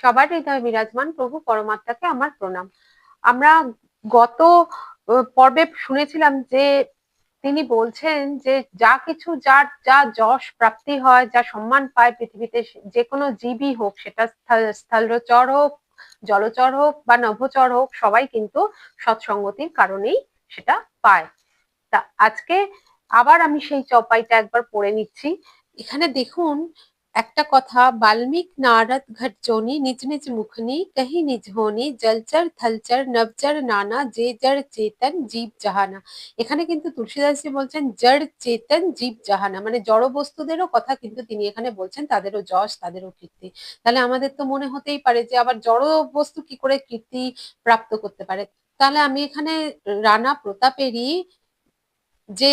সবার হৃদয়ে বিরাজমান প্রভু পরমাত্মাকে আমার প্রণাম। আমরা গত পর্বে শুনেছিলাম যে তিনি বলছেন যে যা কিছু যার যা যশ প্রাপ্তি হয়, যা সম্মান পায় পৃথিবীতে, যে কোনো জীবই হোক, সেটা স্থলচর হোক, জলচর হোক বা নভোচর হোক, সবাই কিন্তু সৎসঙ্গতির কারণেই সেটা পায়। তা আজকে আবার আমি সেই চপাইটা একবার পড়ে নিচ্ছি। এখানে দেখুন একটা কথা, বাল্মীক নারদ ঘটজনি নিজ নিজ মুখনি কহি নিজ হোনি জলচর থলচর নভচর নানা যে জড় চেতন জীব জাহানা। এখানে কিন্তু তুলসীদাসজি বলছেন জড় চেতন জীব জাহানা, মানে জড় বস্তুদেরও কথা কিন্তু তিনি এখানে বলছেন, তাদেরও যশ, তাদেরও কীর্তি। তাহলে আমাদের তো মনে হতেই পারে যে আবার জড় বস্তু কি করে কীর্তি প্রাপ্ত করতে পারে। তাহলে আমি এখানে রানা প্রতাপেরই যে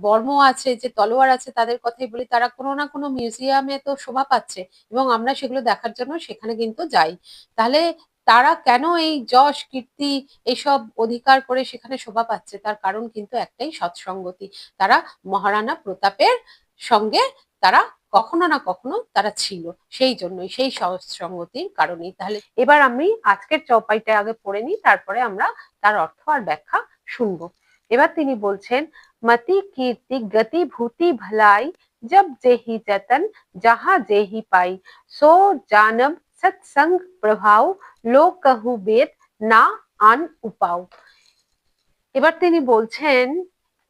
বর্ম আছে, যে তলোয়ার আছে, তাদের কথাই বলি। তারা কোনো না কোনো মিউজিয়ামে তো শোভা পাচ্ছে এবং আমরা সেগুলো দেখার জন্য সেখানে কিন্তু যাই। তাহলে তারা কেন এই যশ কীর্তি এইসব অধিকার করে সেখানে শোভা পাচ্ছে, তার কারণ কিন্তু একটাই, সৎসঙ্গতি। তারা মহারানা প্রতাপের সঙ্গে তারা কখনো না কখনো তারা ছিল, সেই জন্যই, সেই সৎসঙ্গতির কারণেই। তাহলে এবার আমি আজকের চপাইটা আগে পড়ে নিই, তারপরে আমরা তার অর্থ আর ব্যাখ্যা শুনবো। এবার তিনি বলছেন, मति कीर्ति गति भूति भलाई जब जेहि जतन जहाँ जेहि पाई सो जानब सत्संग प्रभाव लोक कहु বেদ না আন উপাও। এবার তিনি বলছেন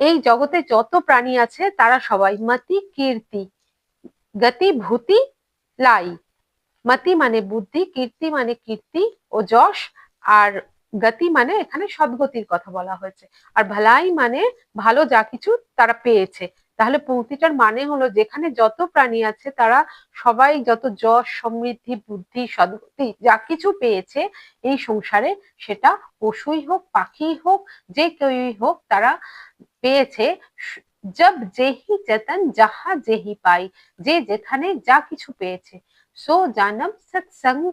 এই জগতে যত প্রাণী আছে তারা সবাই মতি কীর্তি গতি ভূতি লাই। মতি মানে বুদ্ধি, কীর্তি মানে কীর্তি ও যশ, আর গতি মানে এখানে সদ্গতির কথা বলা হয়েছে, আর ভালাই মানে ভালো যা কিছু তারা পেয়েছে। তাহলে পংক্তিটার মানে হলো যেখানে যত প্রাণী আছে তারা সবাই যত যশ, সমৃদ্ধি, বুদ্ধি, সদ্গতি যা কিছু পেয়েছে এই সংসারে, সেটা পশুই হোক, পাখি হোক, যে কেউই হোক, তারা পেয়েছে। জব যেহি চেতন যাহা যেহি পাই, যে যেখানে যা কিছু পেয়েছে। সো জানব সৎসঙ্গ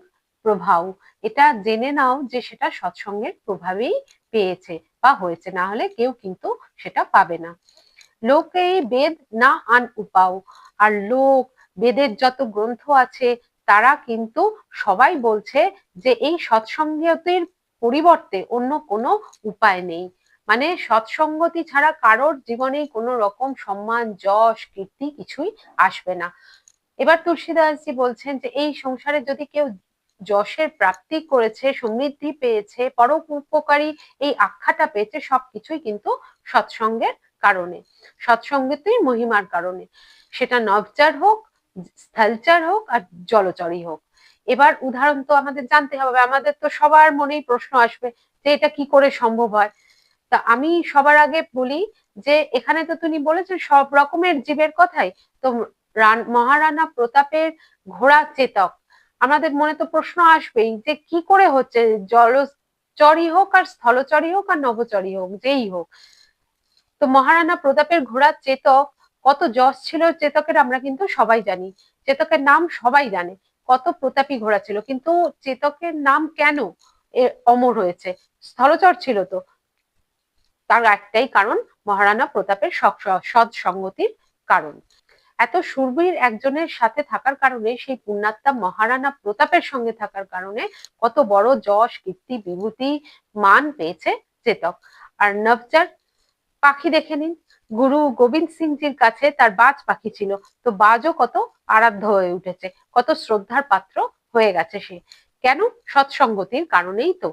প্রভাব, এটা জেনে নাও যে সেটা সৎসঙ্গের প্রভাবেই পেয়েছে বা হয়েছে, না হলে কেউ কিন্তু সেটা পাবে না। লোকে বেদ না আন উপাও, আর লোক, বেদের যত গ্রন্থ আছে তারা কিন্তু সবাই বলছে যে এই সৎসঙ্গতির পরিবর্তে অন্য কোনো উপায় নেই। মানে সৎসঙ্গতি ছাড়া কারোর জীবনে কোনো রকম সম্মান, যশ, কীর্তি কিছুই আসবে না। এবার তুলসীদাসজি বলছেন যে এই সংসারে যদি কেউ যশের প্রাপ্তি করেছে, সমৃদ্ধি পেয়েছে, পরোপকারী এই আখ্যাটা পেয়েছে, সবকিছুই কিন্তু সৎসঙ্গের কারণে, সৎসঙ্গেতেই মহিমার কারণে। সেটা নভচর হোক, স্থলচর হোক, আর জলচরই হোক। এবার উদাহরণ তো আমাদের জানতে হবে, আমাদের তো সবার মনেই প্রশ্ন আসবে যে এটা কি করে সম্ভব হয়। তা আমি সবার আগে বলি যে এখানে তো তিনি বলেছেন সব রকমের জীবের কথাই। তো মহারানা প্রতাপের ঘোড়া চেতক, আমাদের মনে তো প্রশ্ন আসবেই যে কি করে হচ্ছে, জলচরই হোক আর স্থলচরই হোক আর নভোচরই হোক, যেই হোক। তো মহারানা প্রতাপের ঘোড়া চেতক, কত যশ ছিল চেতকের আমরা কিন্তু সবাই জানি, চেতকের নাম সবাই জানে, কত প্রতাপী ঘোড়া ছিল, কিন্তু চেতকের নাম কেন অমর হয়েছে? স্থলচর ছিল তো, তার একটাই কারণ, মহারানা প্রতাপের সৎসঙ্গতির কারণ। এত শূরবীর একজনের সাথে থাকার কারণে, সেই পুণ্যাত্মা মহারানা প্রতাপের সঙ্গে থাকার কারণে কত বড় যশ, কীর্তি, বিভূতি, মান পেয়েছে চেতক। আর নভচর পাখি দেখে নিন, গুরু গোবিন্দ সিংজির কাছে তার বাজ পাখি ছিল, তো বাজও কত আরাধ্য হয়ে উঠেছে, কত শ্রদ্ধার পাত্র হয়ে গেছে সে। কেন? সৎসঙ্গতির কারণেই তো।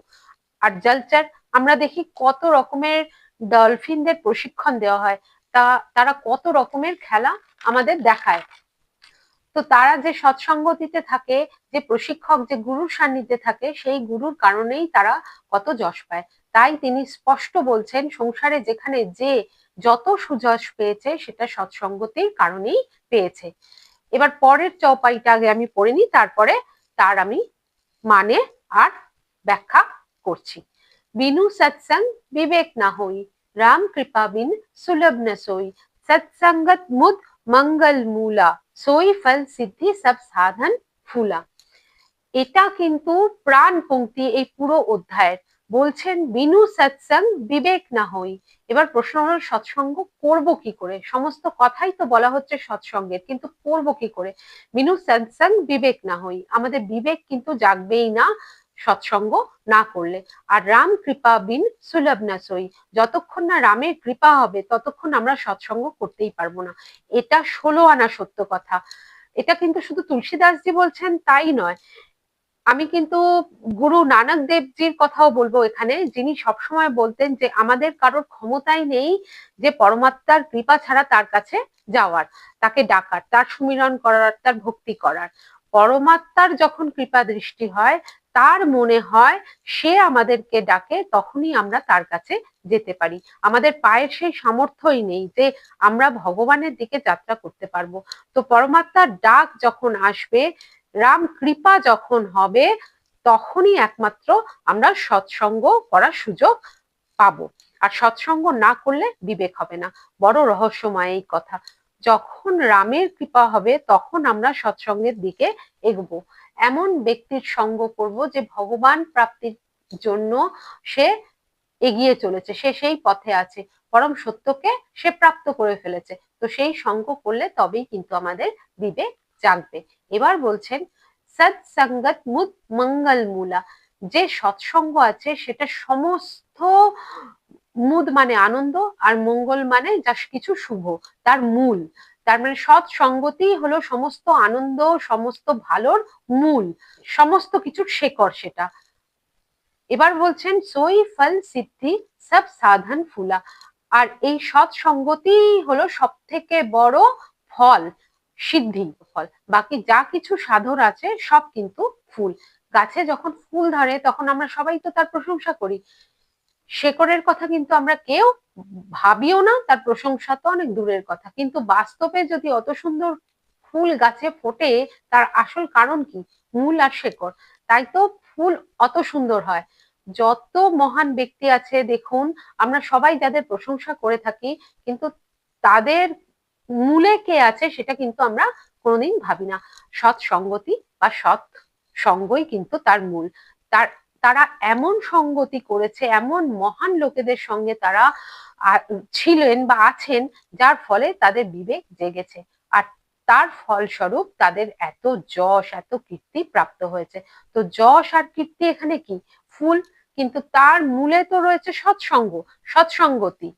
আর জলচর, আমরা দেখি কত রকমের ডলফিনদের প্রশিক্ষণ দেওয়া হয়, তারা কত রকমের খেলা আমাদের দেখায়। তো তারা যে সৎসঙ্গতিতে থাকে, যে প্রশিক্ষক, যে গুরুর সান্নিধ্যে থাকে, সেই গুরুর কারণেই তারা কত যশ পায়। তাই তিনি স্পষ্ট বলছেন সংসারে যেখানে যে যত সুযশ পেয়েছে সেটা সৎসঙ্গতির কারণেই পেয়েছে। এবার পরের চপাইটা আগে আমি পড়ে নিই, তারপরে তার আমি মানে আর ব্যাখ্যা করছি। বিনু সৎসঙ্গ বিবেক না হই, রাম কৃপা বিন সুলভ ন সোই, সৎসঙ্গত মুদ মঙ্গল মূলা, সোই ফল সিদ্ধি সব সাধন ফুলা। এটা কিন্তু প্রাণ পংক্তি এই পুরো অধ্যায়ের। বলছেন বিনু সৎসঙ্গ বিবেক না হই। এবার প্রশ্ন হলো সৎসঙ্গ করব কি করে? সমস্ত কথাই তো বলা হচ্ছে সৎসঙ্গের, কিন্তু করব কি করে? বিনু সৎসঙ্গ বিবেক না হই, আমাদের বিবেক কিন্তু জাগবেই না সৎসঙ্গ না করলে। আর রাম কৃপা বিন সুলভ না সই, যতক্ষণ না রামের কৃপা হবে ততক্ষণ আমরা সৎসঙ্গ করতেই পারবো না। এটা 16 আনা সত্য কথা। এটা কিন্তু শুধু তুলসীদাসজি বলছেন তাই নয়, আমি কিন্তু গুরু নানক দেবজির কথাও বলবো এখানে, যিনি সবসময় বলতেন যে আমাদের কারোর ক্ষমতাই নেই যে পরমাত্মার কৃপা ছাড়া তার কাছে যাওয়ার, তাকে ডাকার, তার সুমিরন করার, তার ভক্তি করার। পরমাত্মার যখন কৃপা দৃষ্টি হয়, তার মনে হয় সে আমাদেরকে ডাকে, তখনই আমরা তার কাছে যেতে পারি। আমাদের পায়ের সেই সামর্থ্যই নেই যে আমরা ভগবানের দিকে যাত্রা করতে পারবো। তো পরমাত্মার ডাক যখন আসবে, রাম কৃপা যখন হবে, তখনই একমাত্র আমরা সৎসঙ্গ করার সুযোগ পাবো। আর সৎসঙ্গ না করলে বিবেক হবে না। বড় রহস্যময় এই কথা। যখন রামের কৃপা হবে তখন আমরা সৎসঙ্গের দিকে এগোবো। এমন ব্যক্তির সঙ্গ করব যে ভগবান প্রাপ্তির জন্য সে এগিয়ে চলেছে, সে সেই পথে আছে, পরম সত্যকে সে প্রাপ্ত করে ফেলেছে। তো সেই সঙ্গ করলে তবেই কিন্তু আমাদের বিবেক জাগবে। এবার বলছেন সৎসঙ্গত মুদ মঙ্গল মূলা, যে সৎসঙ্গ আছে সেটা সমস্ত, মুদ মানে আনন্দ, আর মঙ্গল মানে যা কিছু শুভ, তার মূল। তার মানে সৎসঙ্গতি হলো সমস্ত আনন্দ, সমস্ত ভালোর মূল, সমস্ত কিছুর শেকড় সেটা। এবার বলছেন সই ফল সিদ্ধি সব সাধন ফুলা, আর এই সৎসঙ্গতি হলো সব থেকে বড় ফল, সিদ্ধি ফল। বাকি যা কিছু সাধন আছে সব কিন্তু ফুল। গাছে যখন ফুল ধরে তখন আমরা সবাই তো তার প্রশংসা করি, শেকড়ের কথা কিন্তু আমরা কেউ ভাবিও না, তার প্রশংসা তো অনেক দূরের কথা। কিন্তু বাস্তবে যদি অত সুন্দর ফুল গাছে ফোটে, তার আসল কারণ কি? মূল আর শেকড়। তাই তো ফুল অত সুন্দর হয়। যত মহান ব্যক্তি আছে দেখুন, আমরা সবাই যাদের প্রশংসা করে থাকি, কিন্তু তাদের মূলে কে আছে সেটা কিন্তু আমরা কোনোদিন ভাবি না। সৎ সঙ্গতি বা সৎ সঙ্গই কিন্তু তার মূল। তার তারা এমন সঙ্গতি করেছে, এমন মহান লোকেদের সঙ্গে তারা ছিলেন বা আছেন, যার ফলে তাদের বিবেক জেগেছে। আর তার ফলস্বরূপ তাদের এত যশ, এত কীর্তি প্রাপ্ত হয়েছে। তো যশ আর কীর্তি এখানে কি? ফুল। কিন্তু তার মূলে তো রয়েছে সৎসঙ্গ, সৎসঙ্গতি।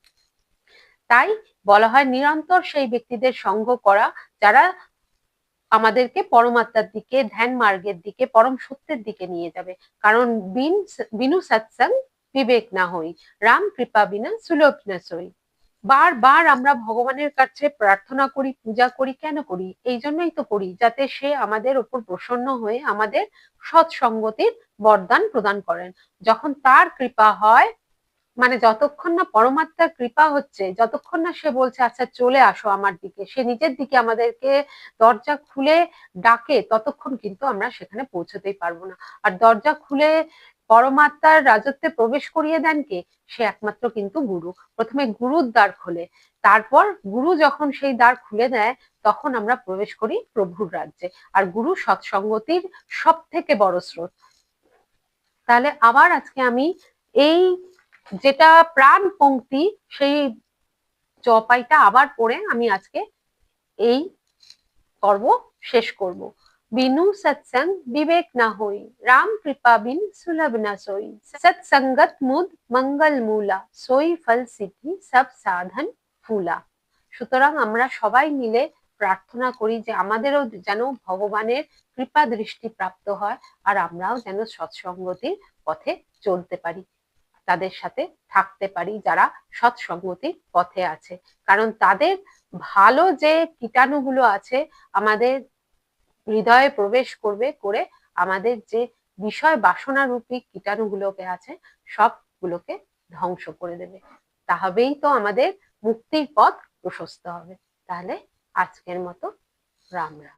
তাই বলা হয় নিরন্তর সেই ব্যক্তিদের সঙ্গ করা, যারা আমাদেরকে পরমাত্মার দিকে, ধ্যান মার্গের দিকে, পরম সত্যের দিকে নিয়ে যাবে। কারণ বিনু সৎসঙ্গ বিবেক না হই, রাম কৃপা বিনা সুলভ না সই। বারবার আমরা ভগবানের কাছে প্রার্থনা করি, পূজা করি, কেন করি? এই জন্যই তো করি, যাতে সে আমাদের উপর প্রসন্ন হয়ে আমাদের সৎসঙ্গতির বরদান প্রদান করেন। যখন তার কৃপা হয়, মানে যতক্ষণ না পরমাত্মার কৃপা হচ্ছে, যতক্ষণ না সে বলছে আচ্ছা চলে আসো আমার দিকে, সে নিজের দিকে আমাদেরকে দরজা খুলে ডাকে, ততক্ষণ কিন্তু আমরা সেখানে পৌঁছতেই পারবো না। আর দরজা খুলে পরমাত্মার রাজত্বে প্রবেশ করিয়ে দেন কে? সে একমাত্র কিন্তু গুরু। প্রথমে গুরুর দ্বার খোলে, তারপর গুরু যখন সেই দ্বার খুলে দেয়, তখন আমরা প্রবেশ করি প্রভুর রাজ্যে। আর গুরু সৎসঙ্গতির সব থেকে বড় স্রোত। তাহলে আবার আজকে আমি এই যেটা প্রাণ পংক্তি, সেই চপাইটা আবার পড়ে আমি আজকে এই পর্ব শেষ করব। বিনু সৎসঙ্গ বিবেক না হই, রাম কৃপা বিন সুলভ না সই, সৎসঙ্গত মুদ মঙ্গল মূলা, সই ফল সিদ্ধি সব সাধন ফুলা। সুতরাং আমরা সবাই মিলে প্রার্থনা করি যে আমাদেরও যেন ভগবানের কৃপা দৃষ্টি প্রাপ্ত হয়, আর আমরাও যেন সৎসঙ্গতির পথে চলতে পারি, তাদের সাথে থাকতে পারি যারা সৎসঙ্গতির পথে আছে। কারণ তাদের ভালো যে কীটাণুগুলো আছে আমাদের হৃদয়ে প্রবেশ করবে, করে আমাদের যে বিষয় বাসনা রূপী কীটাণুগুলোকে আছে সবগুলোকে ধ্বংস করে দেবে। তাহলেই তো আমাদের মুক্তির পথ প্রশস্ত হবে। তাহলে আজকের মতো রাম রাম।